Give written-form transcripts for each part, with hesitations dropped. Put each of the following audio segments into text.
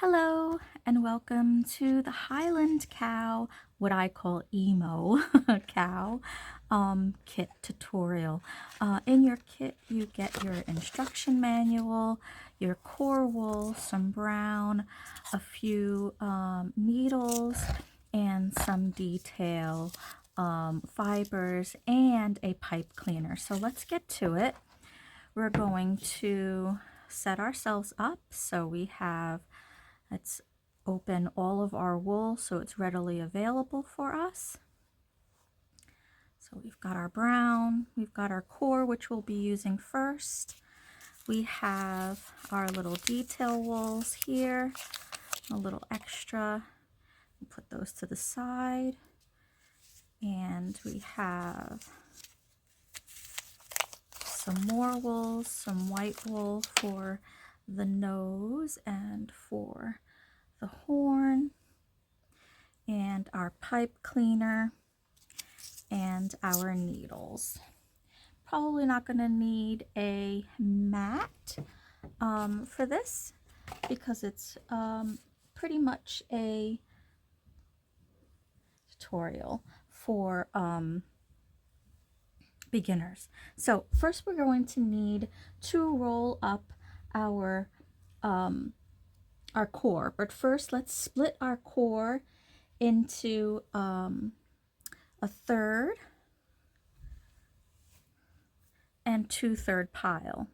Hello and welcome to the Highland Cow, what I call emo cow kit tutorial. In your kit you get your instruction manual, your core wool, some brown, a few needles, and some detail fibers, and a pipe cleaner. So let's get to it. We're going to set ourselves up so we have. Let's open all of our wool so it's readily available for us. So we've got our brown, we've got our core, which we'll be using first. We have our little detail wools here, a little extra. We'll put those to the side. And we have some more wool, some white wool for the nose and for the horn, and our pipe cleaner and our needles. Probably not going to need a mat for this because it's pretty much a tutorial for beginners. So first we're going to need to roll up our core, but first let's split our core into a third and 2/3 pile.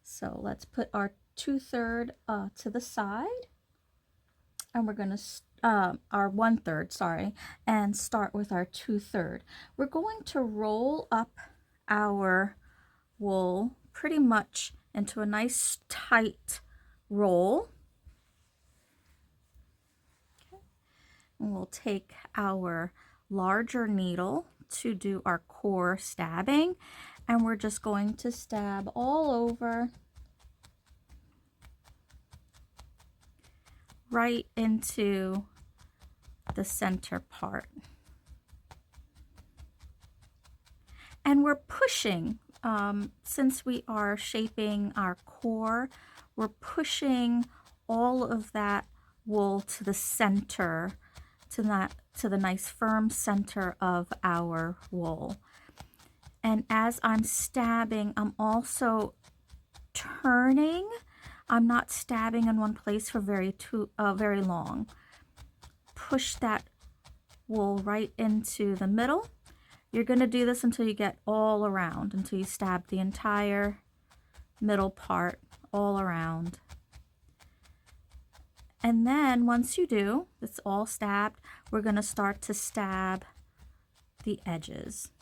So let's put our 2/3 to the side, and we're going to our 1/3, sorry, and start with our 2/3. We're going to roll up our wool pretty much into a nice tight roll. Okay. And we'll take our larger needle to do our core stabbing, and we're just going to stab all over right into the center part. And we're pushing, since we are shaping our core, we're pushing all of that wool to the center, to the nice firm center of our wool. And as I'm stabbing, I'm also turning. I'm not stabbing in one place for very long. Push that wool right into the middle. You're going to do this until you get all around, until you stab the entire middle part all around. And then once you do, it's all stabbed, we're going to start to stab the edges.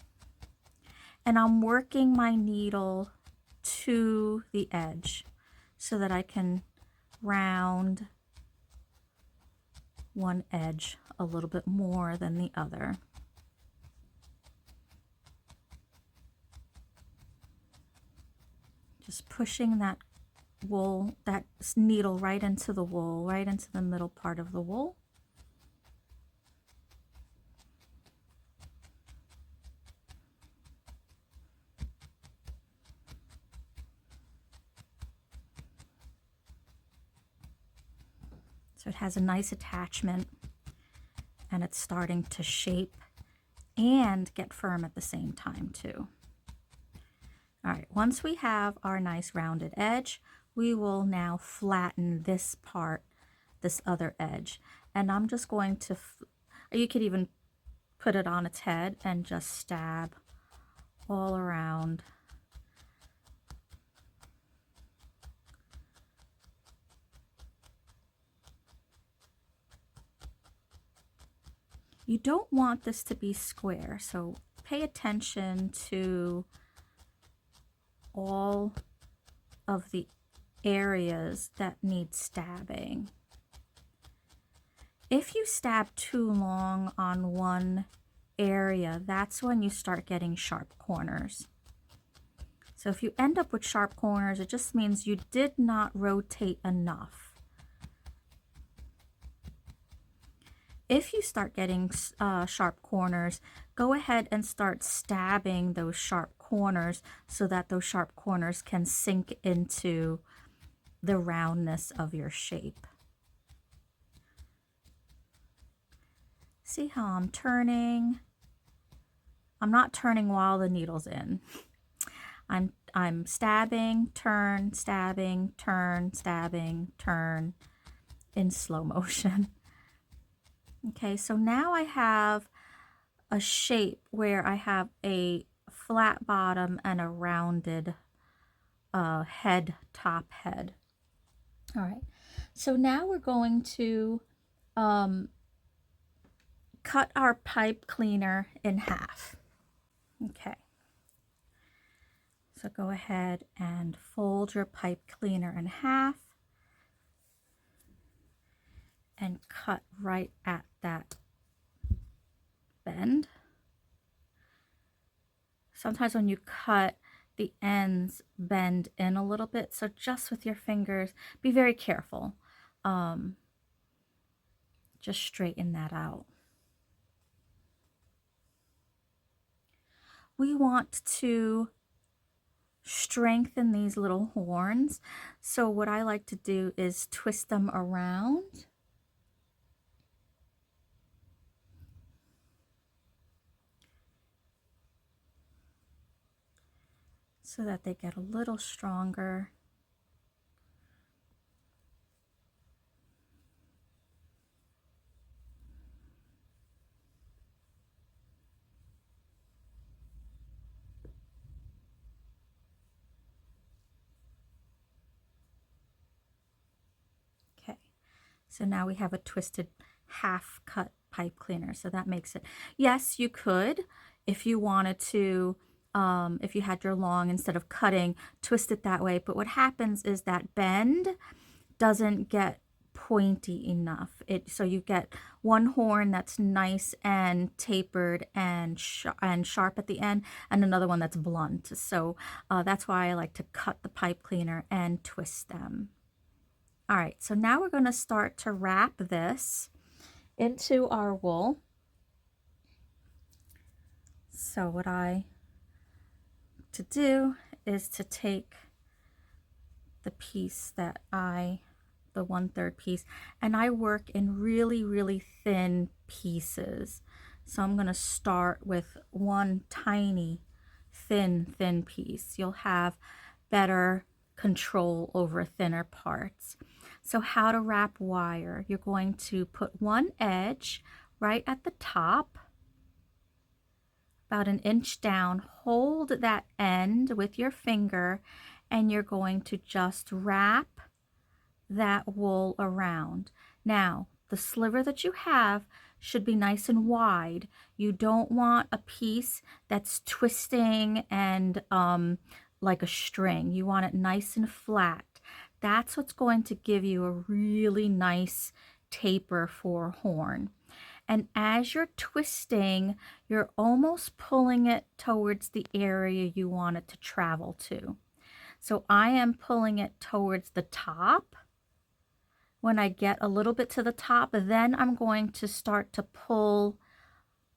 And I'm working my needle to the edge so that I can round one edge a little bit more than the other. Just pushing that wool, that needle right into the wool, right into the middle part of the wool. So it has a nice attachment, and it's starting to shape and get firm at the same time too. All right, once we have our nice rounded edge, we will now flatten this part, this other edge. And I'm just going to, you could even put it on its head and just stab all around. You don't want this to be square, so pay attention to all of the areas that need stabbing. If you stab too long on one area, that's when you start getting sharp corners. So if you end up with sharp corners, it just means you did not rotate enough. If you start getting sharp corners, go ahead and start stabbing those sharp corners so that those sharp corners can sink into the roundness of your shape. See how I'm turning? I'm not turning while the needle's in. I'm stabbing, turn, stabbing, turn, stabbing, turn in slow motion. Okay, so now I have a shape where I have a flat bottom and a rounded head, top head. All right, so now we're going to cut our pipe cleaner in half. Okay, so go ahead and fold your pipe cleaner in half and cut right at that bend. Sometimes when you cut, the ends bend in a little bit, so just with your fingers, be very careful. Just straighten that out. We want to strengthen these little horns, so what I like to do is twist them around. So that they get a little stronger. Okay, so now we have a twisted half cut pipe cleaner, so that makes it, yes, you could, if you wanted to, if you had your long, instead of cutting, twist it that way, but what happens is that bend doesn't get pointy enough. So you get one horn that's nice and tapered and sharp at the end, and another one that's blunt. So that's why I like to cut the pipe cleaner and twist them. All right, so now we're going to start to wrap this into our wool. So what I to do is to take the piece that the 1/3 piece, and I work in really, really thin pieces. So I'm going to start with one tiny, thin piece. You'll have better control over thinner parts. So how to wrap wire. You're going to put one edge right at the top, about 1 inch down. Hold that end with your finger, and you're going to just wrap that wool around. Now, the sliver that you have should be nice and wide. You don't want a piece that's twisting and like a string. You want it nice and flat. That's what's going to give you a really nice taper for a horn. And as you're twisting, you're almost pulling it towards the area you want it to travel to. So I am pulling it towards the top. When I get a little bit to the top, then I'm going to start to pull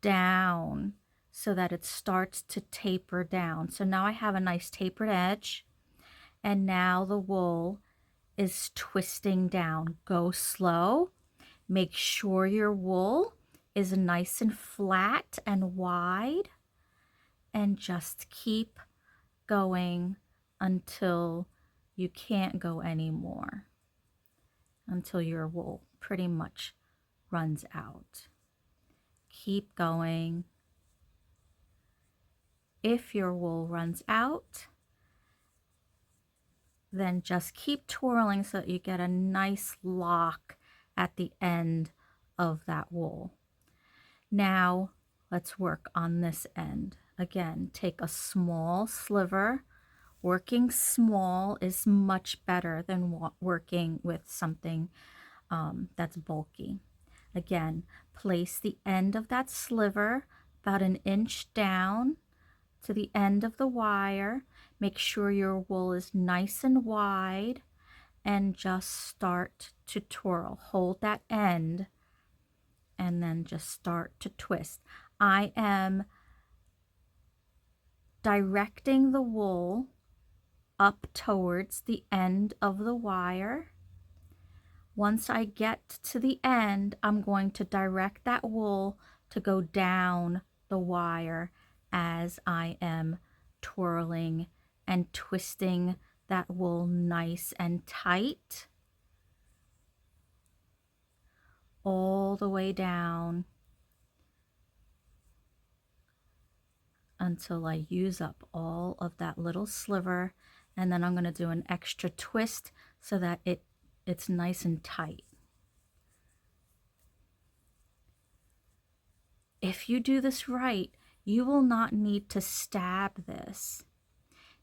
down so that it starts to taper down. So now I have a nice tapered edge, and now the wool is twisting down. Go slow. Make sure your wool is nice and flat and wide, and just keep going until you can't go anymore, until your wool pretty much runs out. Keep going. If your wool runs out, then just keep twirling so that you get a nice lock at the end of that wool. Now let's work on this end. Again, take a small sliver. Working small is much better than working with something that's bulky. Again, place the end of that sliver about 1 inch down to the end of the wire. Make sure your wool is nice and wide, and just start to twirl. Hold that end and then just start to twist. I am directing the wool up towards the end of the wire. Once I get to the end, I'm going to direct that wool to go down the wire as I am twirling and twisting that wool nice and tight all the way down until I use up all of that little sliver, and then I'm going to do an extra twist so that it's nice and tight. If you do this right, you will not need to stab this.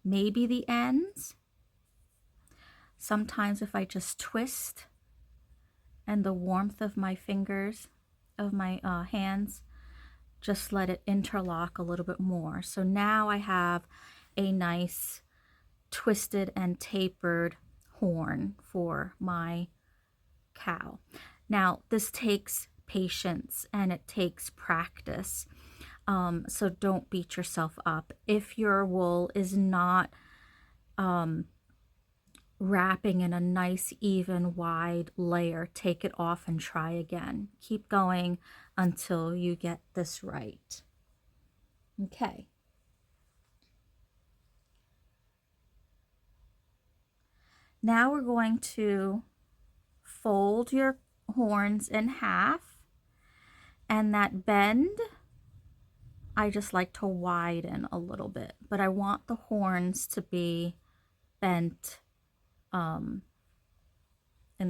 Maybe the ends. Sometimes if I just twist and the warmth of my fingers, of my hands, just let it interlock a little bit more. So now I have a nice twisted and tapered horn for my cow. Now this takes patience and it takes practice. So don't beat yourself up. If your wool is not wrapping in a nice, even, wide layer, take it off and try again. Keep going until you get this right. Okay. Now we're going to fold your horns in half, and that bend I just like to widen a little bit, but I want the horns to be bent in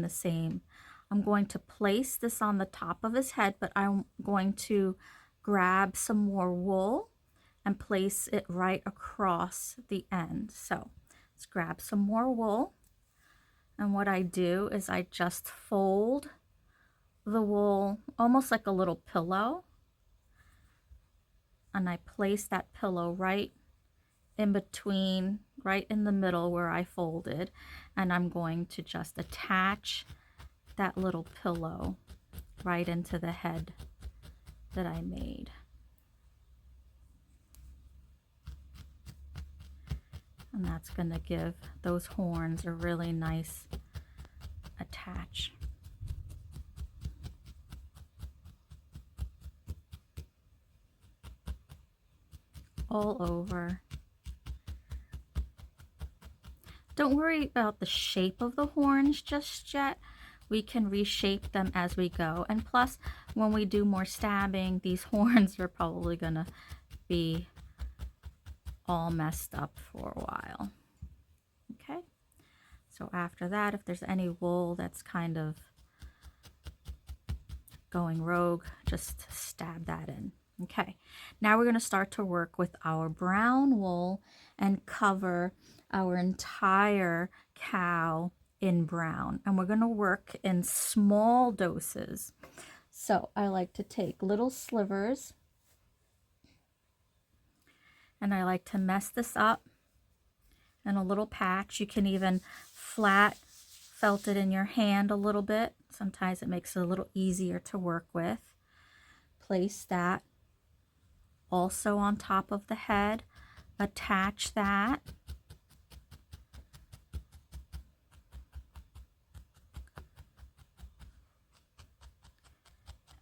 the same. I'm going to place this on the top of his head, but I'm going to grab some more wool and place it right across the end. So let's grab some more wool. And what I do is I just fold the wool almost like a little pillow. And I place that pillow right in between, right in the middle where I folded. And I'm going to just attach that little pillow right into the head that I made. And that's going to give those horns a really nice attach. All over. Don't worry about the shape of the horns just yet. We can reshape them as we go. And plus, when we do more stabbing, these horns are probably going to be all messed up for a while. Okay, so after that, if there's any wool that's kind of going rogue, just stab that in. Okay, now we're going to start to work with our brown wool and cover our entire cow in brown. And we're going to work in small doses. So I like to take little slivers, and I like to mess this up in a little patch. You can even flat felt it in your hand a little bit. Sometimes it makes it a little easier to work with. Place that also on top of the head. Attach that.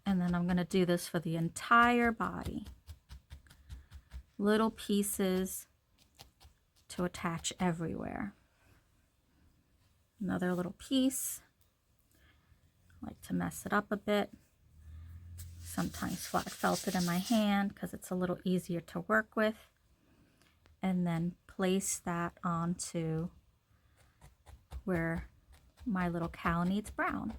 And then I'm going to do this for the entire body. Little pieces to attach everywhere. Another little piece. I like to mess it up a bit. Sometimes flat felt it in my hand because it's a little easier to work with. And then place that onto where my little cow needs brown.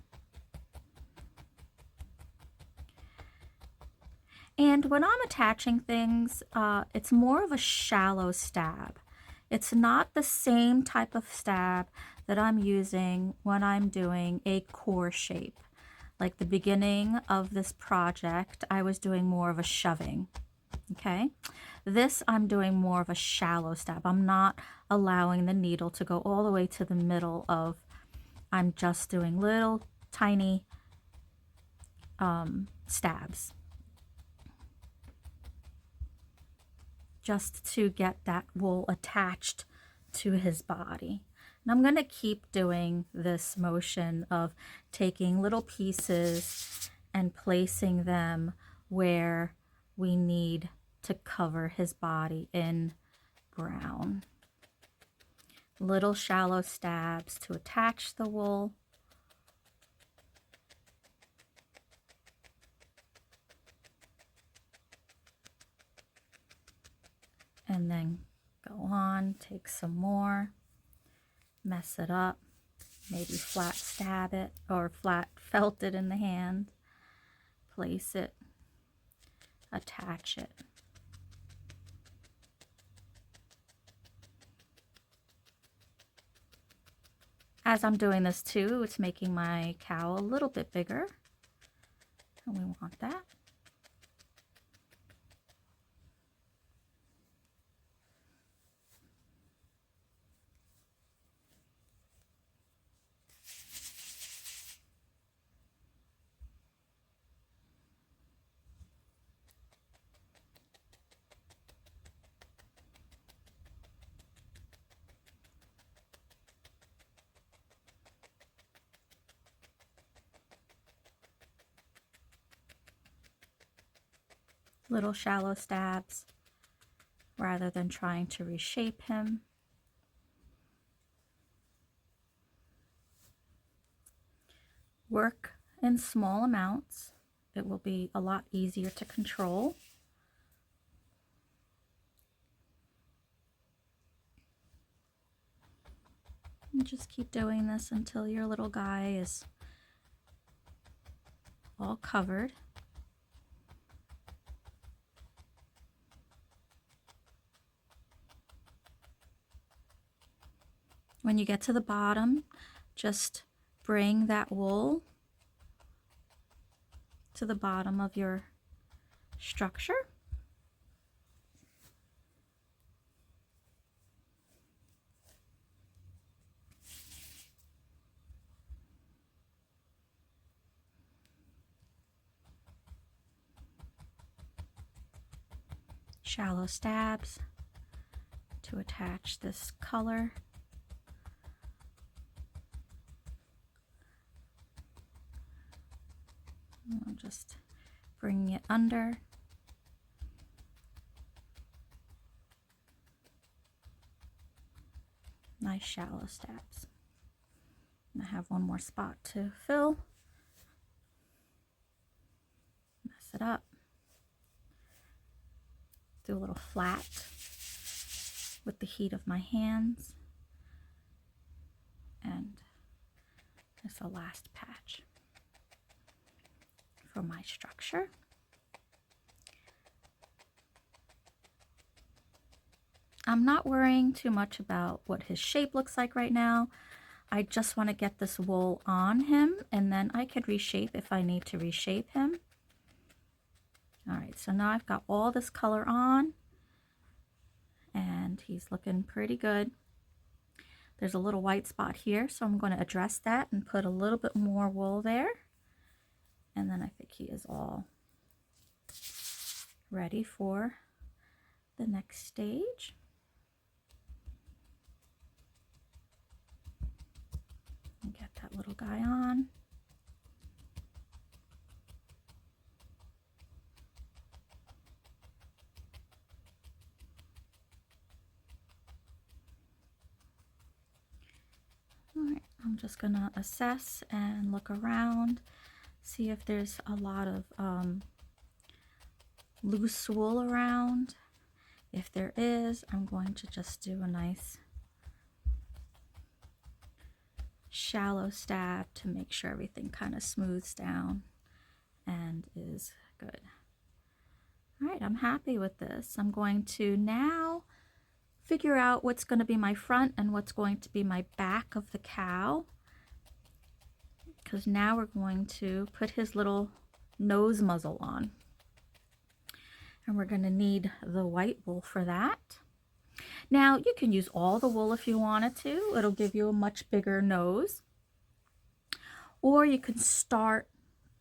And when I'm attaching things, it's more of a shallow stab. It's not the same type of stab that I'm using when I'm doing a core shape. Like the beginning of this project, I was doing more of a shoving. Okay, this I'm doing more of a shallow stab. I'm not allowing the needle to go all the way to the middle of, I'm just doing little tiny stabs. Just to get that wool attached to his body. And I'm going to keep doing this motion of taking little pieces and placing them where we need to cover his body in brown. Little shallow stabs to attach the wool. And then go on, take some more, mess it up, maybe flat stab it or flat felt it in the hand, place it, attach it. As I'm doing this too, it's making my cow a little bit bigger, and we want that. Little shallow stabs rather than trying to reshape him. Work in small amounts. It will be a lot easier to control. And just keep doing this until your little guy is all covered. When you get to the bottom, just bring that wool to the bottom of your structure. Shallow stabs to attach this color. I'm just bringing it under. Nice shallow stabs. And I have one more spot to fill. Mess it up. Do a little flat with the heat of my hands. And there's the last patch for my structure. I'm not worrying too much about what his shape looks like right now. I just want to get this wool on him, and then I could reshape if I need to reshape him. All right, so now I've got all this color on, and he's looking pretty good. There's a little white spot here, so I'm going to address that and put a little bit more wool there. And then I think he is all ready for the next stage. And get that little guy on. All right, I'm just gonna assess and look around, see if there's a lot of loose wool around. If there is, I'm going to just do a nice shallow stab to make sure everything kind of smooths down and is good. All right, I'm happy with this. I'm going to now figure out what's going to be my front and what's going to be my back of the cow, because now we're going to put his little nose muzzle on, and we're going to need the white wool for that. Now you can use all the wool if you wanted to. It'll give you a much bigger nose, or you can start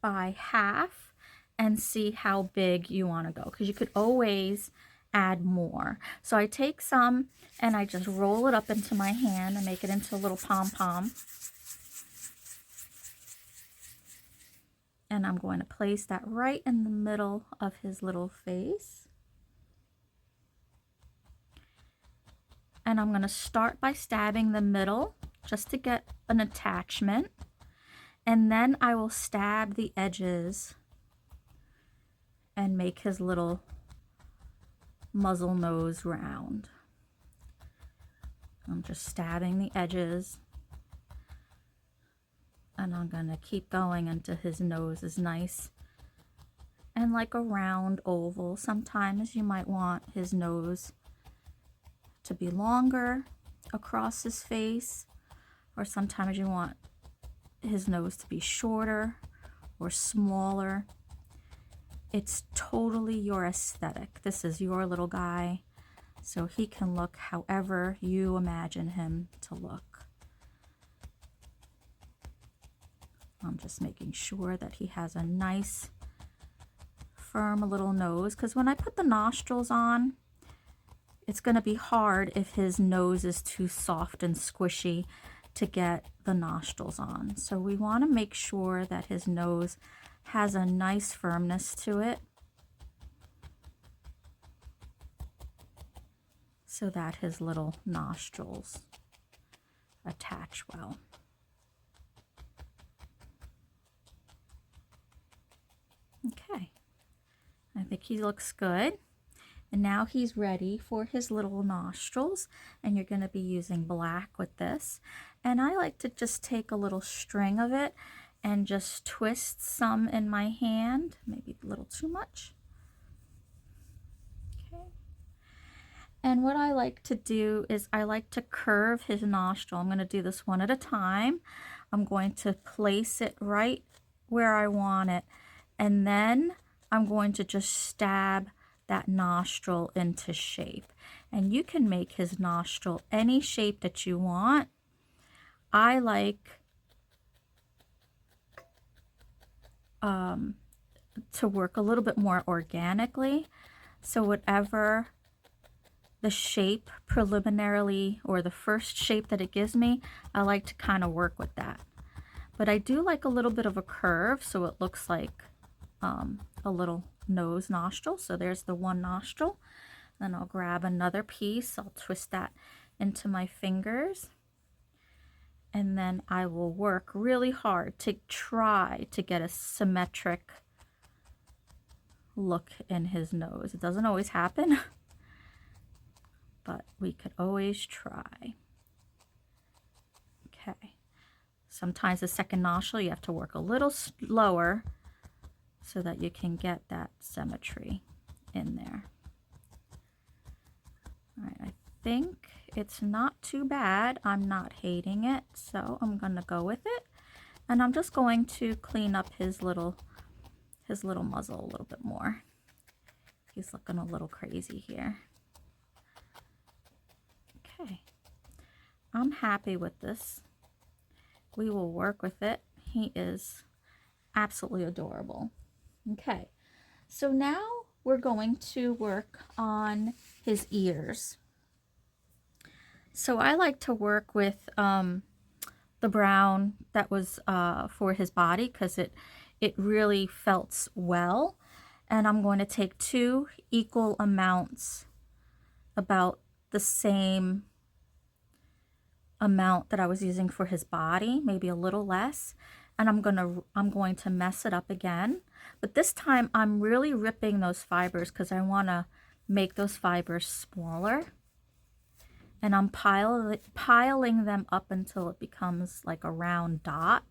by half and see how big you want to go, because you could always add more. So I take some and I just roll it up into my hand and make it into a little pom-pom. And I'm going to place that right in the middle of his little face. And I'm going to start by stabbing the middle just to get an attachment. And then I will stab the edges and make his little muzzle nose round. I'm just stabbing the edges. And I'm going to keep going until his nose is nice and like a round oval. Sometimes you might want his nose to be longer across his face, or sometimes you want his nose to be shorter or smaller. It's totally your aesthetic. This is your little guy, so he can look however you imagine him to look. I'm just making sure that he has a nice firm little nose, because when I put the nostrils on, it's going to be hard if his nose is too soft and squishy to get the nostrils on. So we want to make sure that his nose has a nice firmness to it so that his little nostrils attach well. Okay, I think he looks good. And now he's ready for his little nostrils, and you're going to be using black with this. And I like to just take a little string of it and just twist some in my hand, maybe a little too much. Okay. And what I like to do is I like to curve his nostril. I'm going to do this one at a time. I'm going to place it right where I want it, and then I'm going to just stab that nostril into shape. And you can make his nostril any shape that you want. I like to work a little bit more organically, so whatever the shape preliminarily, or the first shape that it gives me, I like to kind of work with that. But I do like a little bit of a curve, so it looks like a little nose nostril. So there's the one nostril. Then I'll grab another piece, I'll twist that into my fingers, and then I will work really hard to try to get a symmetric look in his nose. It doesn't always happen, but we could always try. Okay, sometimes the second nostril you have to work a little slower so that you can get that symmetry in there. All right, I think it's not too bad. I'm not hating it, so I'm gonna go with it. And I'm just going to clean up his little muzzle a little bit more. He's looking a little crazy here. Okay, I'm happy with this. We will work with it. He is absolutely adorable. Okay, so now we're going to work on his ears. So I like to work with the brown that was for his body, because it really felt well. And I'm going to take 2 equal amounts, about the same amount that I was using for his body, maybe a little less. And I'm going to mess it up again. But this time I'm really ripping those fibers because I want to make those fibers smaller. And I'm piling them up until it becomes like a round dot.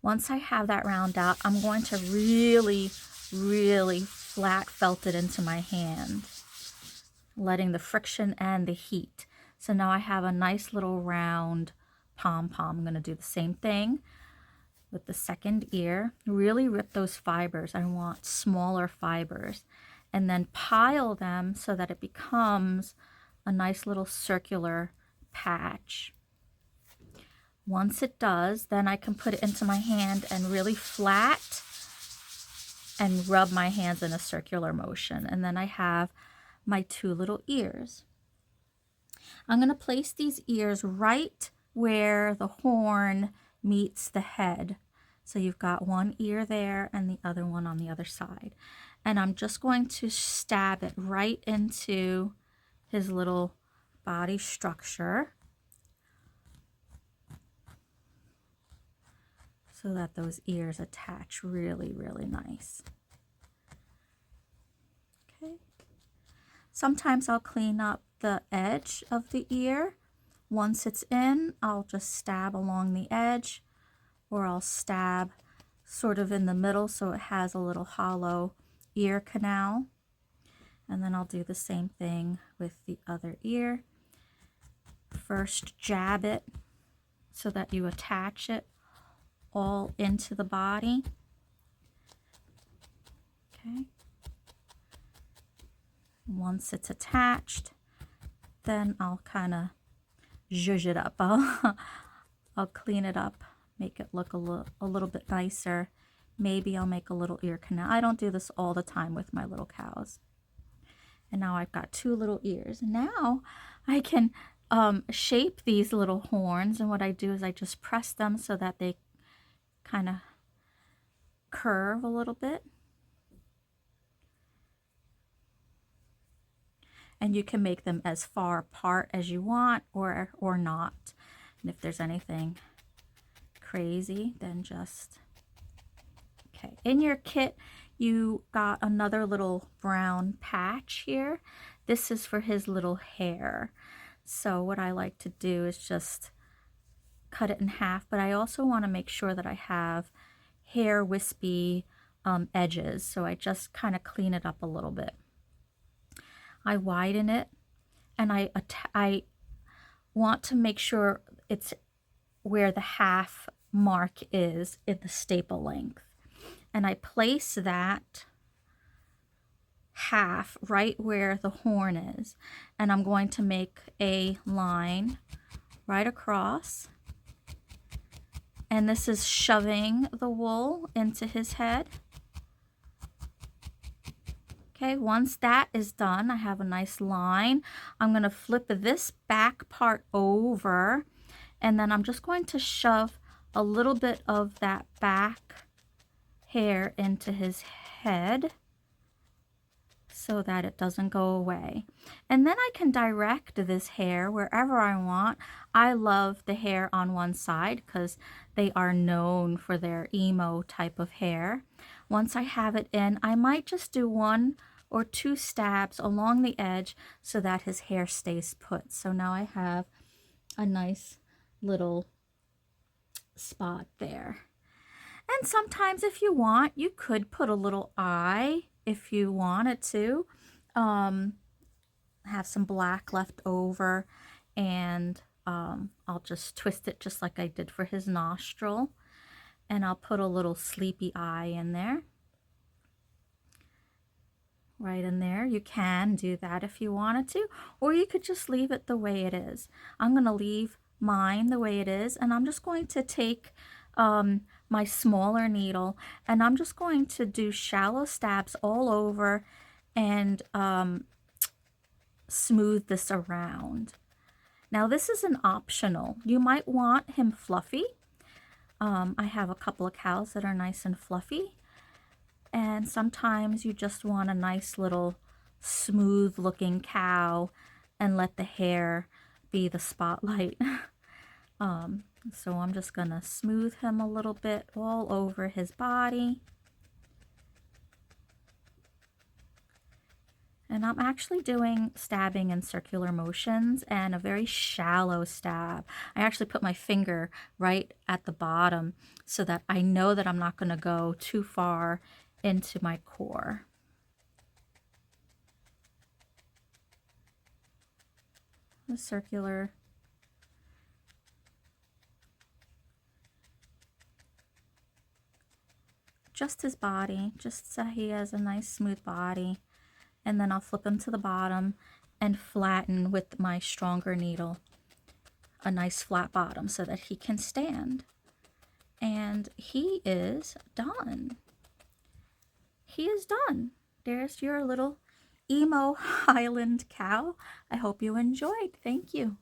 Once I have that round dot, I'm going to really, really flat felt it into my hand, letting the friction and the heat. So now I have a nice little round pom-pom. I'm going to do the same thing with the second ear. Really rip those fibers. I want smaller fibers, and then pile them so that it becomes a nice little circular patch. Once it does, then I can put it into my hand and really flat and rub my hands in a circular motion. And then I have my 2 little ears. I'm going to place these ears right where the horn meets the head. So you've got one ear there and the other one on the other side. And I'm just going to stab it right into his little body structure so that those ears attach really, really nice. Okay. Sometimes I'll clean up the edge of the ear. Once it's in, I'll just stab along the edge, or I'll stab sort of in the middle so it has a little hollow ear canal. And then I'll do the same thing with the other ear. First jab it so that you attach it all into the body. Okay. Once it's attached, then I'll kind of zhuzh it up. I'll clean it up, make it look a little bit nicer. Maybe I'll make a little ear canal. I don't do this all the time with my little cows. And now I've got 2 little ears. Now I can shape these little horns, and what I do is I just press them so that they kind of curve a little bit. And you can make them as far apart as you want or not. And if there's anything crazy, then just... Okay, in your kit, you got another little brown patch here. This is for his little hair. So what I like to do is just cut it in half, but I also want to make sure that I have hair wispy edges. So I just kind of clean it up a little bit. I widen it, and I want to make sure it's where the half mark is in the staple length. And I place that half right where the horn is. And I'm going to make a line right across. And this is shoving the wool into his head. Okay, once that is done, I have a nice line. I'm going to flip this back part over, and then I'm just going to shove a little bit of that back hair into his head so that it doesn't go away. And then I can direct this hair wherever I want. I love the hair on one side because they are known for their emo type of hair. Once I have it in, I might just do 1 or 2 stabs along the edge so that his hair stays put. So now I have a nice little spot there. And sometimes if you want, you could put a little eye if you wanted to. Have some black left over, and I'll just twist it just like I did for his nostril. And I'll put a little sleepy eye in there. Right in there. You can do that if you wanted to, or you could just leave it the way it is. I'm going to leave mine the way it is, and I'm just going to take my smaller needle, and I'm just going to do shallow stabs all over and smooth this around. Now this is an optional. You might want him fluffy. I have a couple of cows that are nice and fluffy, and sometimes you just want a nice little smooth looking cow and let the hair be the spotlight. So I'm just going to smooth him a little bit all over his body. And I'm actually doing stabbing in circular motions and a very shallow stab. I actually put my finger right at the bottom so that I know that I'm not going to go too far into my core. The circular. Just his body, just so he has a nice smooth body. And then I'll flip him to the bottom and flatten with my stronger needle a nice flat bottom so that he can stand. And he is done. He is done. There's your little Emo Highland Cow. I hope you enjoyed. Thank you.